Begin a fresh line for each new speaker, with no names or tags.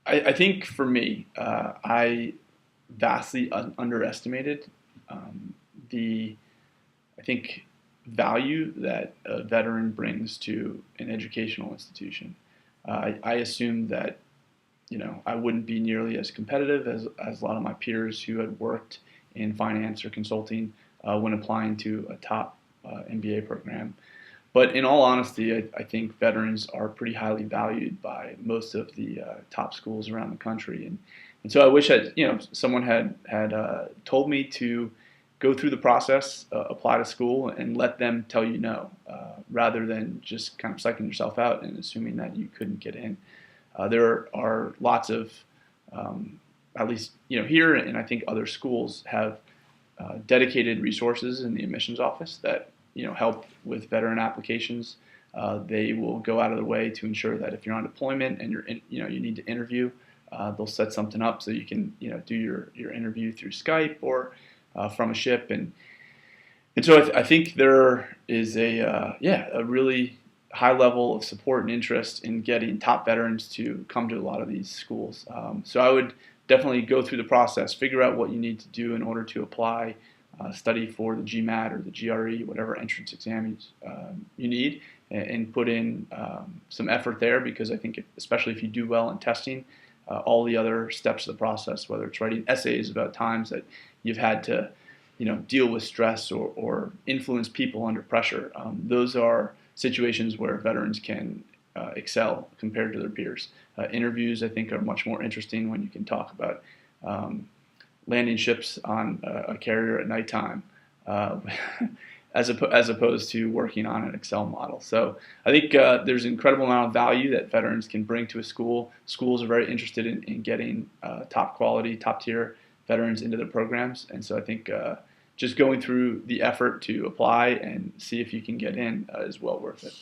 I think for me, I vastly underestimated the, I think, value that a veteran brings to an educational institution. I assumed that, I wouldn't be nearly as competitive as a lot of my peers who had worked in finance or consulting when applying to a top MBA program. But in all honesty, I think veterans are pretty highly valued by most of the top schools around the country, and so I wish that someone had told me to go through the process, apply to school, and let them tell you no, rather than just kind of psyching yourself out and assuming that you couldn't get in. There are lots of, at least here, and I think other schools have dedicated resources in the admissions office that help with veteran applications. They will go out of their way to ensure that if you're on deployment and you need to interview, they'll set something up so you can do your interview through Skype or from a ship, and so I think there is a really high level of support and interest in getting top veterans to come to a lot of these schools. So I would definitely go through the process, figure out what you need to do in order to apply, study for the GMAT or the GRE, whatever entrance exam you need, and put in some effort there, because I think especially if you do well in testing, all the other steps of the process, whether it's writing essays about times that you've had to deal with stress or influence people under pressure, those are situations where veterans can excel compared to their peers. Interviews, I think, are much more interesting when you can talk about landing ships on a carrier at nighttime, as opposed to working on an Excel model. So I think there's an incredible amount of value that veterans can bring to a school. Schools are very interested in getting top quality, top tier veterans into their programs, and so I think just going through the effort to apply and see if you can get in is well worth it.